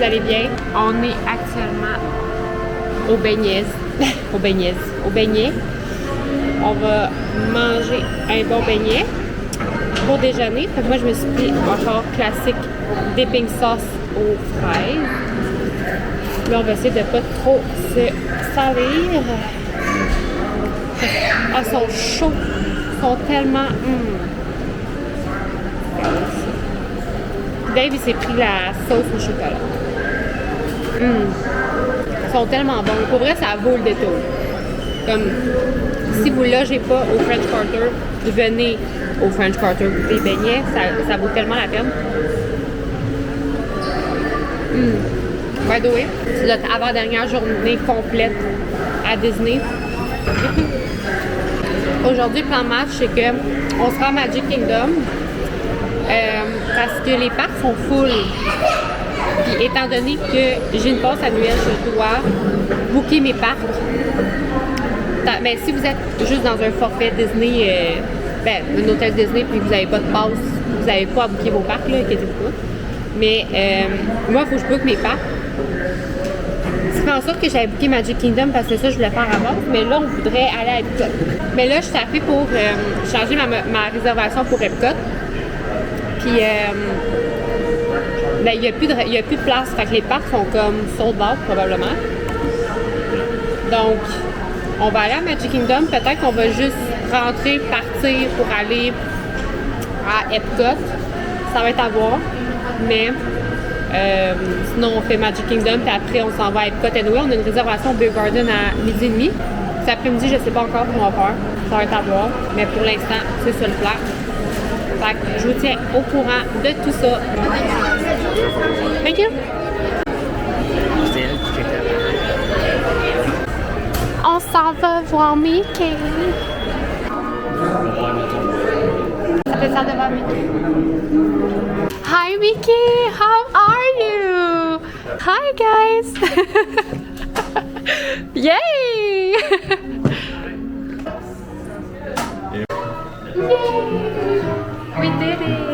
vous allez bien. On est actuellement au beignets. au beignet. On va manger un bon beignet pour déjeuner. Fait que moi, je me suis pris un genre classique dipping sauce aux fraises. Là, on va essayer de pas trop se salir. Ah, ils sont chauds. Ils sont tellement... Dave, il s'est pris la sauce au chocolat. Ils sont tellement bons. Pour vrai, ça vaut le détour. Comme, si vous ne logez pas au French Quarter, venez au French Quarter goûter les beignets. Ça vaut tellement la peine. By the way, c'est notre avant-dernière journée complète à Disney. Aujourd'hui, le plan de match, c'est qu'on sera à Magic Kingdom parce que les parcs sont full. Puis étant donné que j'ai une passe annuelle, je dois booker mes parcs. Mais si vous êtes juste dans un forfait Disney, un hôtel Disney, puis vous n'avez pas de passe, vous n'avez pas à booker vos parcs, là, inquiétez-vous pas. Mais moi, il faut que je book mes parcs. Ça fait en sorte que j'avais booké Magic Kingdom parce que ça, je voulais faire avant. Mais là, on voudrait aller à Epcot. Mais là, je suis tapée pour changer ma réservation pour Epcot. Puis, il n'y a plus de place. Fait que les parcs sont comme sold out, probablement. Donc, on va aller à Magic Kingdom. Peut-être qu'on va juste rentrer, partir pour aller à Epcot. Ça va être à voir. Mais... sinon, on fait Magic Kingdom, puis après, on s'en va à Epcot Anyway. On a une réservation au Beer Garden à 12h30. Cet après-midi, je ne sais pas encore ce qu'on va faire. Ça va être à voir. Mais pour l'instant, c'est ça le plan. Fait que je vous tiens au courant de tout ça. Thank you! On s'en va voir Mickey. Ça fait ça devant Mickey. Hi Mickey, how are you? Hi guys! Yay! Yay! We did it!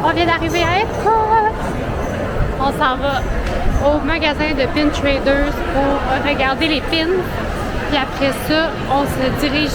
On vient d'arriver à Epcot. On s'en va au magasin de Pin Traders pour regarder les pins. Puis après ça, on se dirige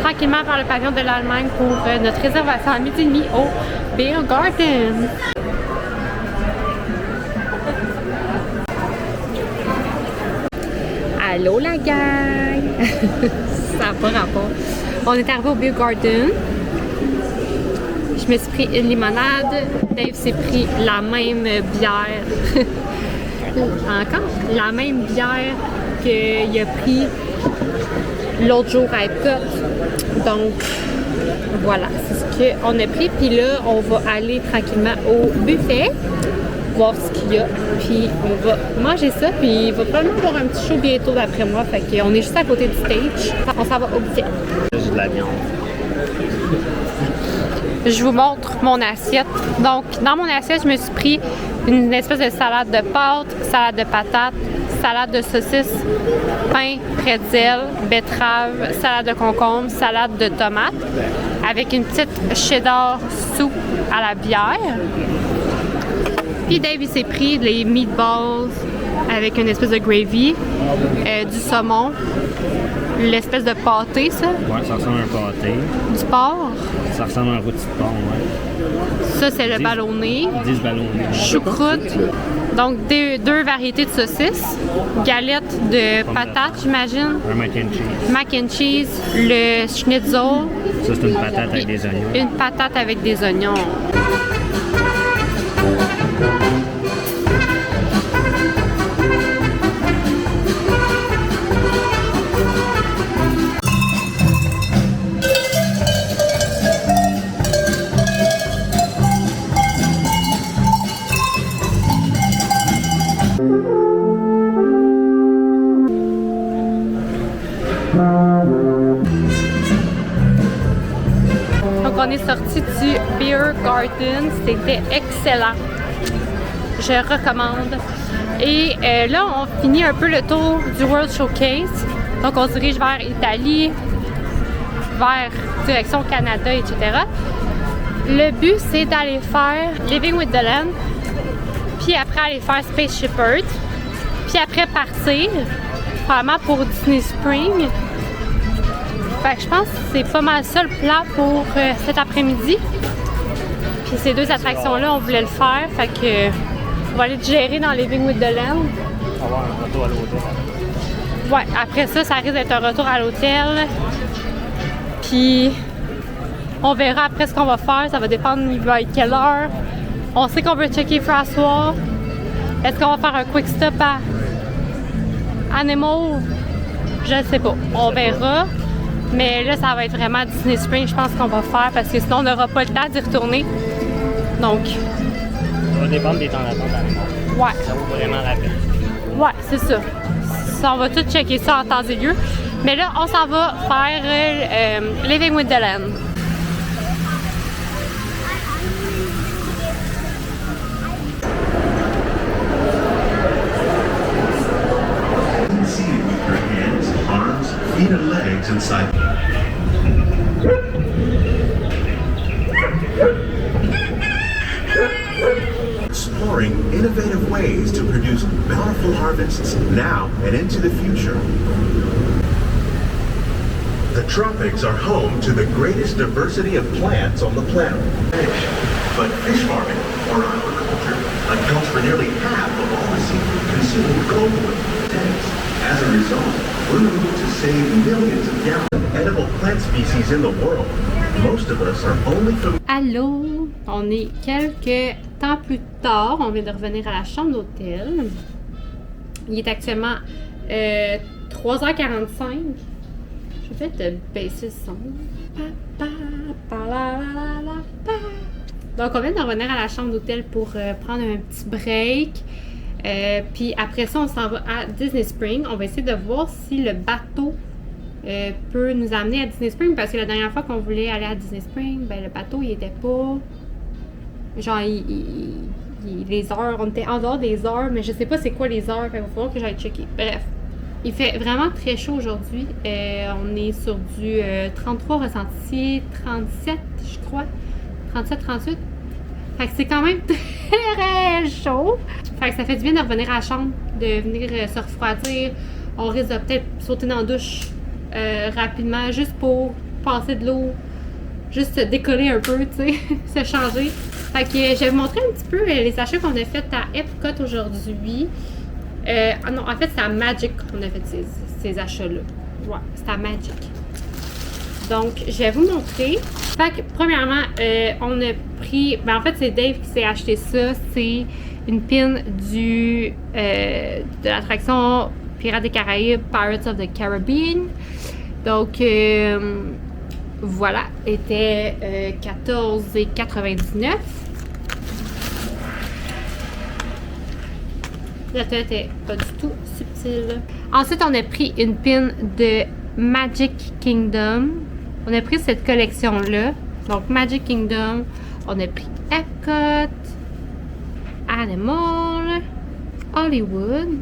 tranquillement vers le pavillon de l'Allemagne pour notre réservation à 12h30 au Beer Garden. Allô la gang! Ça n'a pas rapport. On est arrivé au Beer Garden. Je me suis pris une limonade. Dave s'est pris la même bière. Encore la même bière qu'il a pris l'autre jour à Epcot. Donc, voilà, c'est ce qu'on a pris. Puis là, on va aller tranquillement au buffet, voir ce qu'il y a. Puis on va manger ça. Puis il va probablement avoir un petit show bientôt d'après moi. Fait qu'on est juste à côté du stage. On s'en va au buffet. Juste de la viande. Je vous montre mon assiette. Donc, dans mon assiette, je me suis pris une espèce de salade de pâtes, salade de patates, salade de saucisses, pain, pretzel, betterave, salade de concombre, salade de tomates, avec une petite cheddar soupe à la bière. Puis Dave, il s'est pris les meatballs avec une espèce de gravy, du saumon, l'espèce de pâté, ça. Ouais, ça ressemble à un pâté. Du porc. Ça ressemble à un rôti de porc, ouais. Ça, c'est le ballonné. 10 ballonnés. Choucroute. Donc, deux variétés de saucisses. Galette de patates, j'imagine. Un mac and cheese. Mac and cheese. Le schnitzel. Ça, c'est une patate avec des oignons. Une patate avec des oignons. Donc, on est sorti du Beer Garden. C'était excellent. Je recommande. Et là, on finit un peu le tour du World Showcase. Donc, on se dirige vers Italie, vers direction Canada, etc. Le but, c'est d'aller faire Living with the Land, puis après aller faire Spaceship Earth, puis après partir, probablement pour Disney Spring. Fait que je pense que c'est pas mal ça le plan pour cet après-midi. Puis ces deux attractions-là, on voulait le faire. Fait que on va aller gérer dans Living with the Land. Avoir un retour à l'hôtel. Ouais, après ça, ça risque d'être un retour à l'hôtel. Puis on verra après ce qu'on va faire. Ça va dépendre il va être quelle heure. On sait qu'on veut checker François. Est-ce qu'on va faire un quick stop à Animal? Je ne sais pas. On verra. Mais là, ça va être vraiment Disney Spring, je pense qu'on va faire parce que sinon, on n'aura pas le temps d'y retourner. Donc. Ça va dépendre des temps d'attente à Animal. Ouais. Ça vaut vraiment la peine. Ouais, c'est ça. Ça. On va tout checker ça en temps et lieu. Mais là, on s'en va faire Living with the Land. Feet and legs inside. Exploring innovative ways to produce bountiful harvests now and into the future. The tropics are home to the greatest diversity of plants on the planet. But fish farming, or aquaculture, accounts for nearly half of all the seafood consumed globally. As a result, we're able to save millions of gallons of edible plant species in the world. Most of us are only familiar. Allô? On est quelques temps plus tard. On vient de revenir à la chambre d'hôtel. Il est actuellement 3h45. Je vais peut-être baisser le son. Donc, on vient de revenir à la chambre d'hôtel pour prendre un petit break. Puis après ça, on s'en va à Disney Spring. On va essayer de voir si le bateau peut nous amener à Disney Spring. Parce que la dernière fois qu'on voulait aller à Disney Spring, ben le bateau, il était pas... Genre, les heures, on était en dehors des heures, mais je sais pas c'est quoi les heures. Il va falloir que j'aille checker. Bref, il fait vraiment très chaud aujourd'hui. On est sur du 33 ressenti, 37, je crois. 37, 38. Fait que c'est quand même très chaud. Fait que ça fait du bien de revenir à la chambre, de venir se refroidir. On risque de peut-être sauter dans la douche rapidement, juste pour passer de l'eau, juste se décoller un peu, tu sais, se changer. Fait que je vais vous montrer un petit peu les achats qu'on a fait à Epcot aujourd'hui. Non, en fait, c'est à Magic qu'on a fait ces achats-là. Ouais, c'est à Magic. Donc, je vais vous montrer. Fait que, premièrement, on a pris... Ben, en fait, c'est Dave qui s'est acheté ça. C'est une pin de l'attraction Pirates des Caraïbes, Pirates of the Caribbean. Donc, voilà, était $14,99. La tête est pas du tout subtile. Ensuite, on a pris une pin de Magic Kingdom. On a pris cette collection-là. Donc, Magic Kingdom. On a pris Epcot, Animal, Hollywood.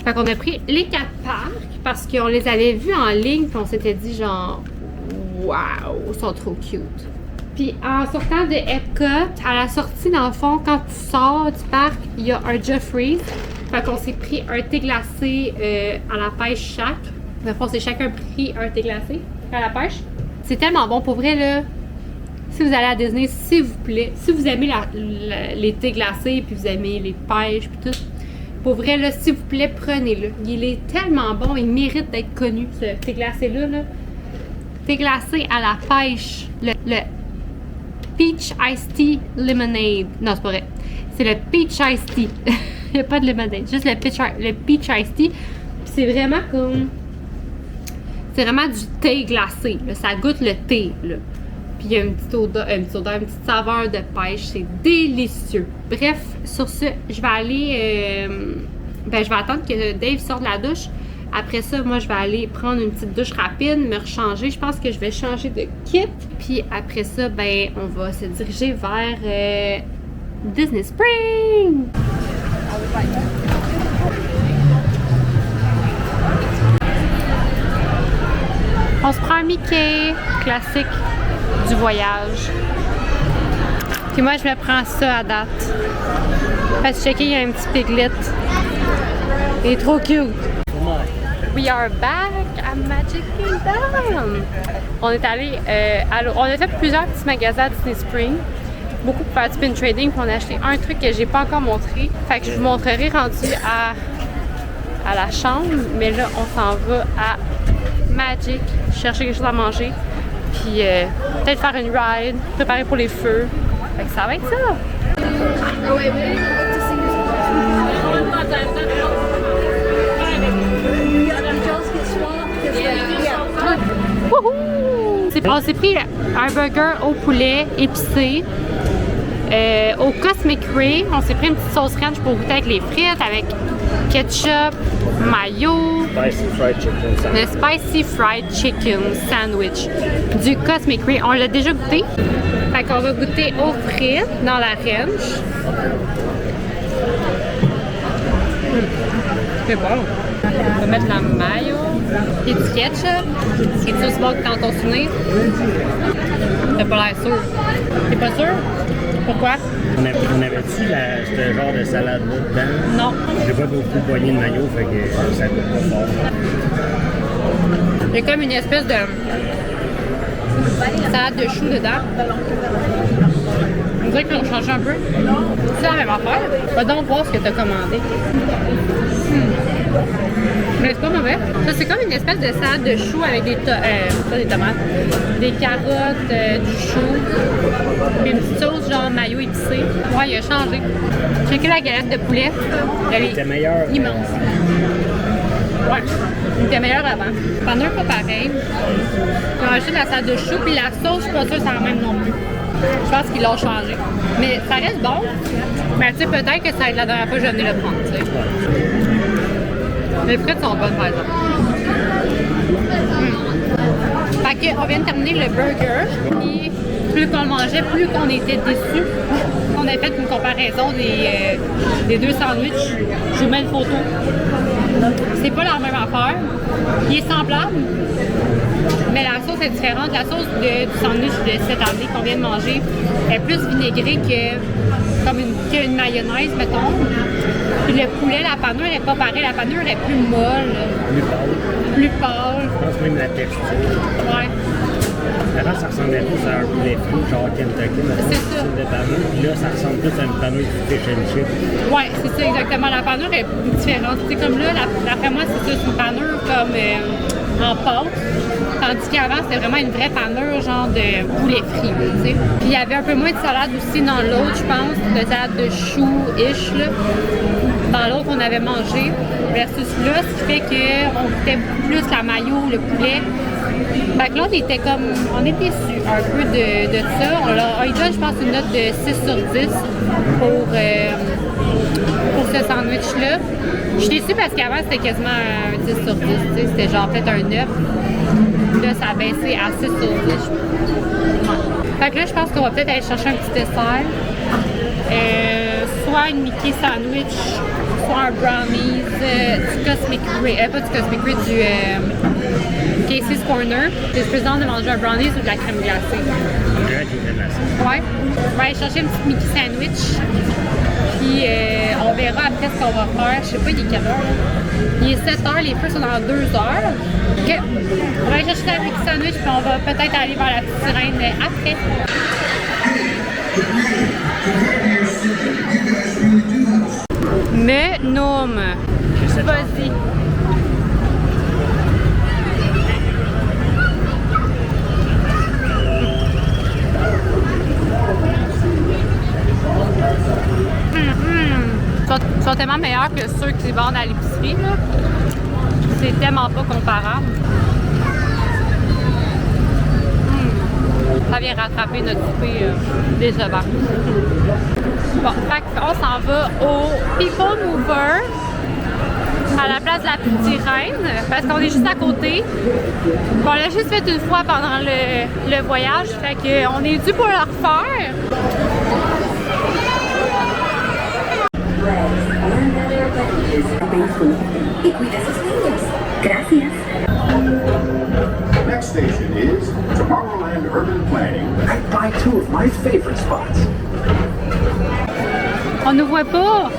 Fait qu'on a pris les 4 parcs parce qu'on les avait vus en ligne puis on s'était dit genre waouh, ils sont trop cute. Puis en sortant de Epcot, à la sortie dans le fond, quand tu sors du parc, il y a un Jeffries. Fait qu'on s'est pris un thé glacé à la pêche chaque. Dans le fond, c'est chacun pris un thé glacé à la pêche. C'est tellement bon. Pour vrai, là, si vous allez à Disney, s'il vous plaît, si vous aimez les thés glacés, puis vous aimez les pêches, puis tout, pour vrai, là, s'il vous plaît, prenez-le. Il est tellement bon, il mérite d'être connu, ce thé glacé-là. Là. Thé glacé à la pêche. Le Peach Iced Tea Lemonade. Non, c'est pas vrai. C'est le Peach Iced Tea. Il n'y a pas de lemonade, juste le Peach Iced Tea. Puis c'est vraiment comme... C'est vraiment du thé glacé. Là. Ça goûte le thé. Là. Puis il y a une petite odeur, une petite saveur de pêche. C'est délicieux. Bref, sur ce, je vais aller... je vais attendre que Dave sorte de la douche. Après ça, moi, je vais aller prendre une petite douche rapide, me rechanger. Je pense que je vais changer de kit. Puis après ça, ben, on va se diriger vers Disney Springs. On se prend un Mickey classique du voyage. Puis moi, je me prends ça à date. Parce que checker, il y a un petit piglet. Il est trop cute. We are back à Magic Kingdom. On est allé, on a fait plusieurs petits magasins à Disney Springs. Beaucoup pour faire du spin trading. Puis on a acheté un truc que j'ai pas encore montré. Fait que je vous montrerai rendu à la chambre. Mais là, on s'en va à Magic, chercher quelque chose à manger, puis peut-être faire une ride, préparer pour les feux. Fait que ça va être ça! On s'est pris un burger au poulet épicé. Au Cosmic Ray, on s'est pris une petite sauce ranch pour goûter avec les frites, avec ketchup, mayo. Spicy fried chicken sandwich. Le Spicy Fried Chicken Sandwich du Cosmic Ray. On l'a déjà goûté. Fait qu'on va goûter aux frites dans la ranch. C'est bon. On va mettre la mayo et du ketchup. C'est aussi bon que dans ton souvenir. T'as pas l'air sûr. T'es pas sûr? Pourquoi? On avait-tu ce genre de salade-là dedans? Non. J'ai pas beaucoup poigné de maillot, fait que ça coûte pas fort. Il y a comme une espèce de salade de choux dedans. On dirait qu'ils ont changé un peu. C'est la même affaire. Va donc voir ce que tu as commandé. Mais c'est pas mauvais. Ça, c'est comme une espèce de salade de choux avec des tomates, des carottes, du chou, puis une petite sauce genre mayo épicé. Ouais, il a changé. Checker la galette de poulet. Elle C'était meilleur. immense. Ouais, il était meilleur avant. Pendant pas pareil. Ils ont rajouté de la salade de chou, puis la sauce, je suis pas sûre que c'est la même non plus. Je pense qu'ils l'ont changé. Mais ça reste bon. Mais tu sais, peut-être que ça va être la dernière fois que je venais le prendre, tu sais. Les frites sont bonnes, par exemple. Fait qu'on vient de terminer le burger. Puis, plus qu'on le mangeait, plus qu'on était déçus. On a fait une comparaison des deux sandwichs. Je vous mets une photo. C'est pas la même affaire. Il est semblable, mais la sauce est différente. La sauce du sandwich de cette année qu'on vient de manger est plus vinaigrée qu'une mayonnaise, mettons. Puis le poulet, la panure n'est pas pareille. La panure est plus molle. Plus pâle. Je pense même la texture. Ouais. Avant, ça ressemblait plus à un poulet frit, genre Kentucky, C'est ça. de panure. Puis là, ça ressemble plus à une panure de fish and chips. Ouais, c'est ça, exactement. La panure est différente. C'est comme là, d'après moi, c'est une panure comme en pâte. Tandis qu'avant, c'était vraiment une vraie panure, genre de poulet frit, tu sais. Puis il y avait un peu moins de salade aussi dans l'autre, je pense, de salade de chou-ish, là. Dans l'autre qu'on avait mangé, versus là, ce qui fait qu'on goûtait beaucoup plus la mayo, le poulet. Fait que là, on était déçus un peu de ça. On lui donne, je pense, une note de 6 sur 10 pour ce sandwich-là. Je suis déçue parce qu'avant, c'était quasiment un 10 sur 10. C'était genre peut-être un 9. Là, ça a baissé à 6 sur 10. Fait que là, je pense qu'on va peut-être aller chercher un petit dessert. Soit une Mickey sandwich, soit un brownies du Cosmic Ray, pas du Cosmic Ray, du Casey's Corner. J'ai plus envie de manger un brownies ou de la crème glacée. On dirait qu'il est glacé. Ouais. On va aller chercher une petite Mickey sandwich. Puis on verra après ce qu'on va faire. Je sais pas, il est quelle heure là? Il est 7h, les feux sont dans 2 heures. Okay. On va aller chercher la petite sandwich puis on va peut-être aller vers la petite sirène après. Mais non, vas-y. Ils sont tellement meilleurs que ceux qui vendent à l'épicerie. C'est tellement pas comparable. Ça vient rattraper notre souper décevant. Bon, fait on s'en va au People Mover à la place de la petite sirène parce qu'on est juste à côté. On l'a juste fait une fois pendant le voyage, fait qu'on est dû pour le refaire. Next station is Tomorrowland Urban Planning, right by two of my favorite spots. On nous voit pas.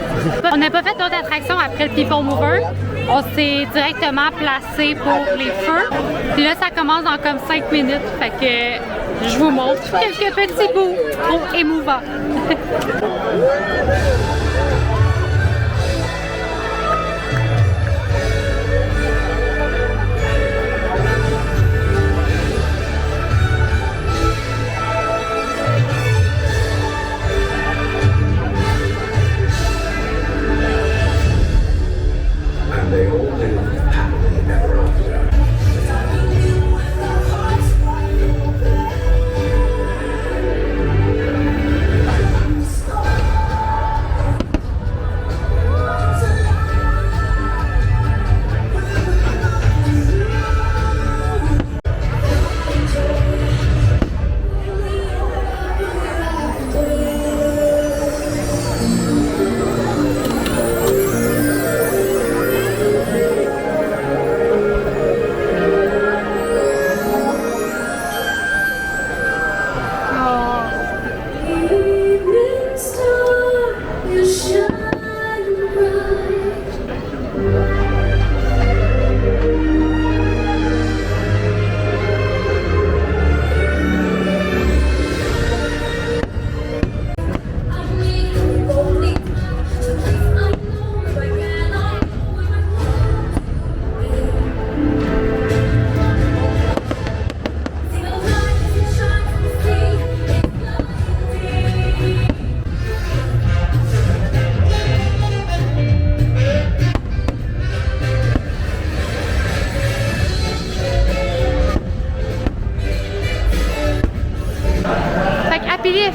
On n'a pas fait d'autres attractions après le People Mover. On s'est directement placé pour les feux. Puis là, ça commence dans comme 5 minutes. Fait que je vous montre quelques petits bouts trop émouvants. They all live happily ever after.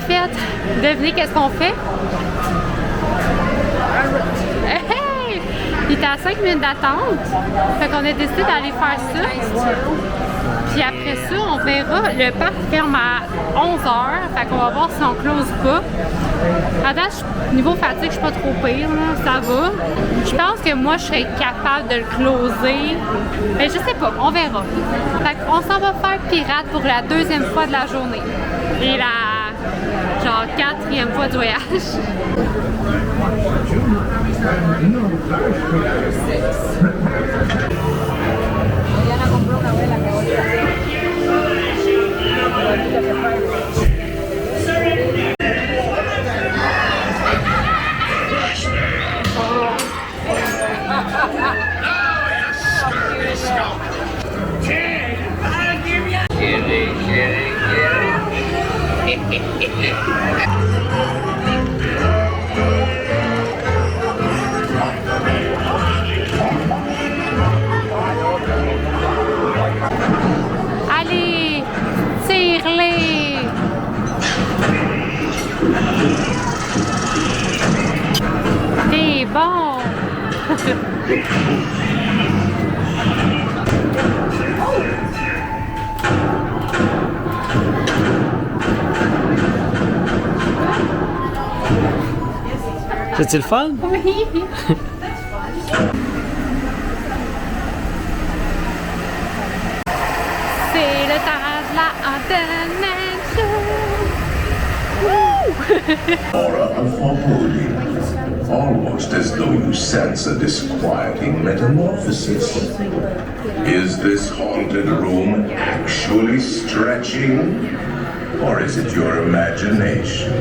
Fait, devinez qu'est-ce qu'on fait? Hey! Il était à 5 minutes d'attente. Fait qu'on a décidé d'aller faire ça. Puis après ça, on verra. Le parc ferme à 11h. Fait qu'on va voir si on close pas. À date, niveau fatigue, je suis pas trop pire. Là. Ça va. Je pense que moi, je serais capable de le closer. Mais je sais pas. On verra. Fait qu'on s'en va faire pirate pour la 2e fois de la journée. Et la genre 4e fois du voyage. Allez, tire-les! T'es bon! C'est-tu le fun? Oui! C'est le tarage là en Wouh! Aura of foreboding. Almost as though you sense a disquieting metamorphosis. Is this haunted room actually stretching? Or is it your imagination?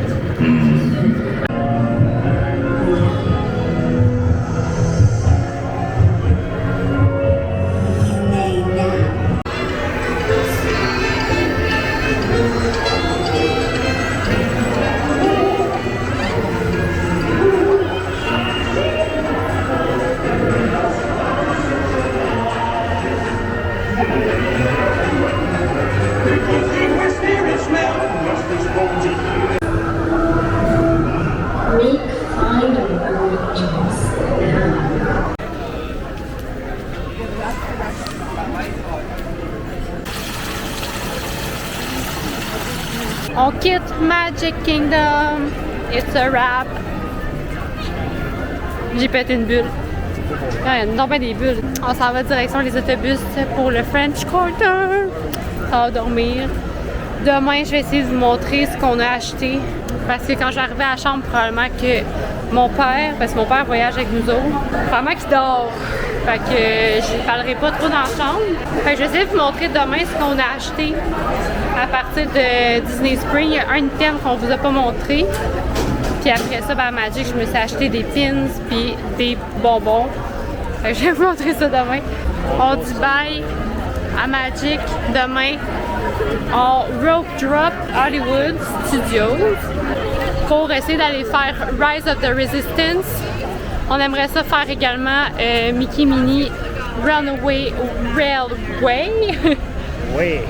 Make final arrangements now. On quitte Magic Kingdom. It's a wrap. J'ai pété une bulle. Non, pas des bulles. On s'en va direction les autobus pour le French Quarter. Ça va dormir. Demain, je vais essayer de vous montrer ce qu'on a acheté. Parce que quand j'arrivais à la chambre, probablement que mon père, parce que mon père voyage avec nous autres, probablement qu'il dort. Fait que je ne parlerai pas trop dans la chambre. Fait que je vais essayer de vous montrer demain ce qu'on a acheté à partir de Disney Spring. Il y a un item qu'on vous a pas montré. Puis après ça, à Magic, je me suis acheté des pins puis des bonbons. Fait que je vais vous montrer ça demain. On dit bye à Magic demain. En Rope Drop Hollywood Studios pour essayer d'aller faire Rise of the Resistance. On aimerait ça faire également Mickey Minnie Runaway Railway. Oui.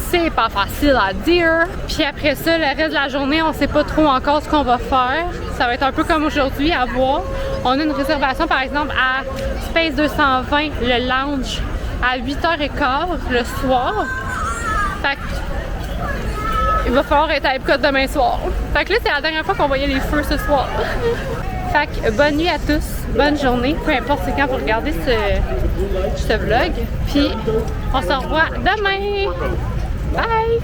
C'est pas facile à dire. Puis après ça, le reste de la journée, on sait pas trop encore ce qu'on va faire. Ça va être un peu comme aujourd'hui, à voir. On a une réservation par exemple à Space 220, le lounge, à 8h15 le soir. Fait que, il va falloir être à Epcot demain soir. Fait que là, c'est la dernière fois qu'on voyait les feux ce soir. Fait que bonne nuit à tous, bonne journée, peu importe c'est quand vous regardez ce vlog. Puis on se revoit demain. Bye!